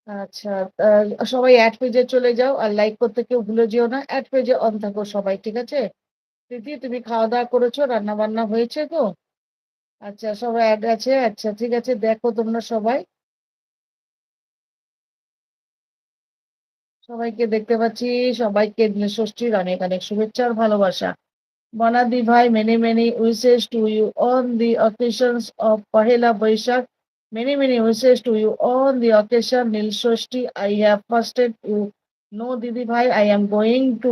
আচ্ছা, সবাই এড পেজে চলে যাও। আর লাইক করতে কেউ ভুলে যেও না। এড পেজে অন থাকো সবাই, ঠিক আছে? প্রীতি, তুমি খাওয়া-দাওয়া করেছো? রান্না-বান্না হয়েছে তো? আচ্ছা, সবাই এড আছে? আচ্ছা, ঠিক আছে। দেখো তোমরা সবাই। সবাইকে দেখতে পাচ্ছি। সবাইকে ষষ্ঠীর অনেক, অনেক শুভেচ্ছা আর ভালোবাসা। বনাদি ভাই, many, many wishes to you on the occasions of Pahela Boishakh. Many, many wishes to you on the occasion Nil Shoshti. I have fasted you. No, Didi Bhai, I am going to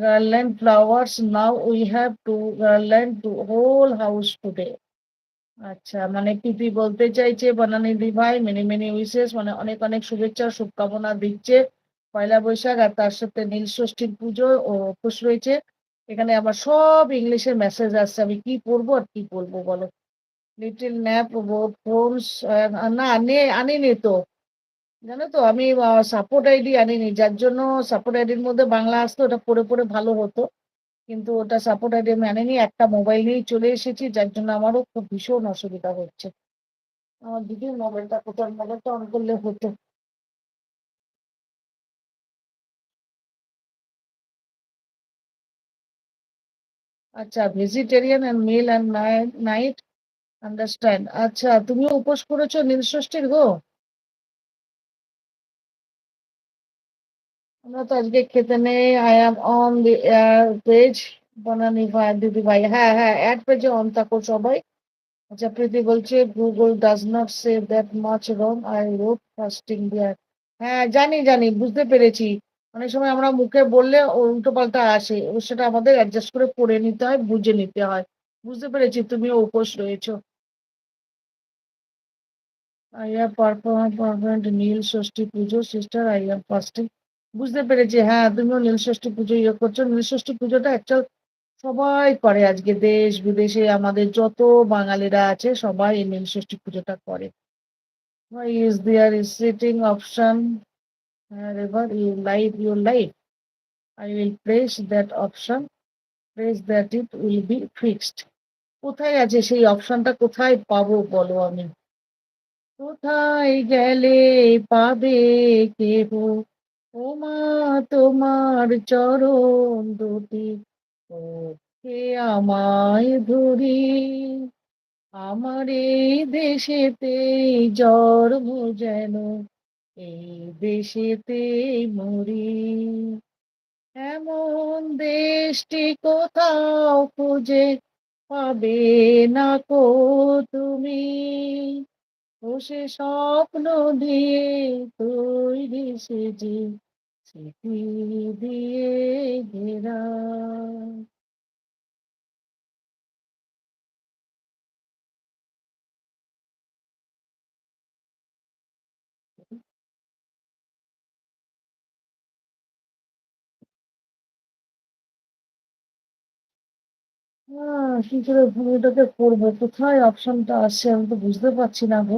garland flowers. Now we have to garland the whole house today. আচ্ছা, মানে পিপি বলতে চাইছে বনানিধি ভাই many many wishes, মানে অনেক অনেক শুভেচ্ছা শুভকামনা দিচ্ছে পয়লা বৈশাখ, আর তার সাথে নীল ষষ্ঠীর পুজো ও উপোস রয়েছে। এখানে আমার সব ইংলিশে মেসেজ আসছে, আমি কি পড়বো আর কি বলবো বলো। লিটল ন্যাপ ফোনস, না আনিনি তো। জানো তো আমি সাপোর্ট আইডি আনিনি, যার জন্য সাপোর্ট আইডির মধ্যে বাংলা আসতো, ওটা পড়ে পড়ে ভালো হতো। কিন্তু ওটা সাপোর্ট আইডি আমি আনিনি, একটা মোবাইল নিয়েই চলে এসেছি, যার জন্য আমারও খুব ভীষণ অসুবিধা হচ্ছে। আমার দিদির মোবাইলটা কোথায়, মোবাইলটা অন করলে হতো। আচ্ছা, vegetarian and meal and night understand. আচ্ছা, তুমিও উপোস করেছো নীলষষ্ঠীর গো? আমরা তো আজকে খেতে নেই। I am on the page. Banani ভাই, দিদি ভাই, হ্যাঁ হ্যাঁ, অ্যাড পেজে অন থাকো সবাই। আচ্ছা, প্রীতি বলছে Google does not say that much wrong, I wrote fasting there. হ্যাঁ, জানি জানি, বুঝতে পেরেছি। অনেক সময় আমরা মুখে বললে উল্টো পাল্টা আসে, সেটা আমাদের অ্যাডজাস্ট করে পড়ে নিতে হয়, বুঝে নিতে হয়। বুঝতে পেরেছি তুমিও উপোস রয়েছো। I have perform Neil Shashthi Puja sister, I am fasting. বুঝতে পেরেছি, হ্যাঁ তুমিও নীল ষষ্ঠী পুজো করছো। নীল ষষ্ঠী পুজোটা অ্যাকচুয়াল সবাই করে আজকে, দেশ বিদেশে আমাদের যত বাঙালিরা আছে সবাই এই নীল ষষ্ঠী পুজোটা করে। Why is there is sitting option wherever you live your life? I will press that option, press that it will be fixed. কোথায় আছে সেই অপশনটা, কোথায় পাবো বলো আমি? কোথায় গেলে পাবে কেহ ওমা তোমার চরণ দুটি, ও কে আমায় ধরি, আমার এই দেশেতে জন্ম যেন এই দেশেতেই মরি, এমন দেশটি কোথাও খুঁজে পাবে না কো তুমি, ও সে স্বপ্ন দিয়ে তৈরি সে যে স্মৃতি দিয়ে ঘেরা। কি করে ভূমিটাকে করবো, কোথায় অপশনটা আসছে আমি তো বুঝতে পারছি না গো।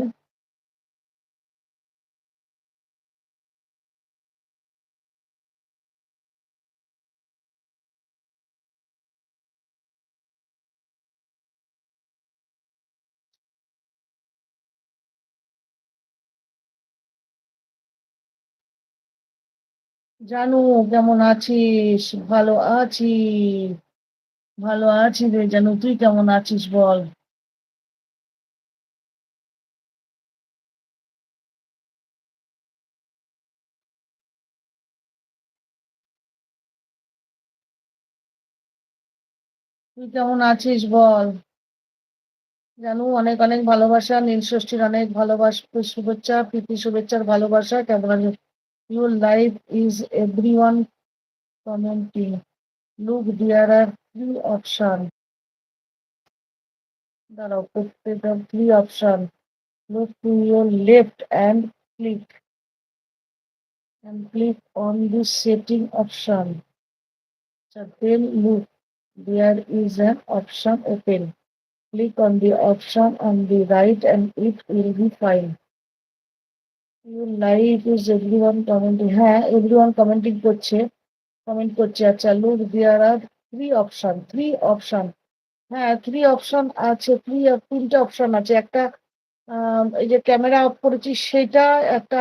জানু, কেমন আছিস? ভালো আছি, ভালো আছি রে জানু, তুই কেমন আছিস বল। তুই কেমন আছিস বল। জানু, অনেক অনেক ভালোবাসা, নীল ষষ্ঠীর অনেক ভালোবাসা, শুভেচ্ছা, প্রীতি শুভেচ্ছার ভালোবাসা, কেমন আছিস? Your life is everyone commenting, look there are three option. দাঁড়াও, প্রত্যেকটা three option. Look to your left and click on the setting option. So then look, there is an option open. Click on the option on the right and it will be fine. Your life is everyone commenting. হ্যাঁ, everyone commenting করছে, comment করছে। আচ্ছা, look, there are three option. হ্যাঁ, three option আছে, তিনটে option আছে। একটা এই যে ক্যামেরা অফ করেছি সেটা একটা।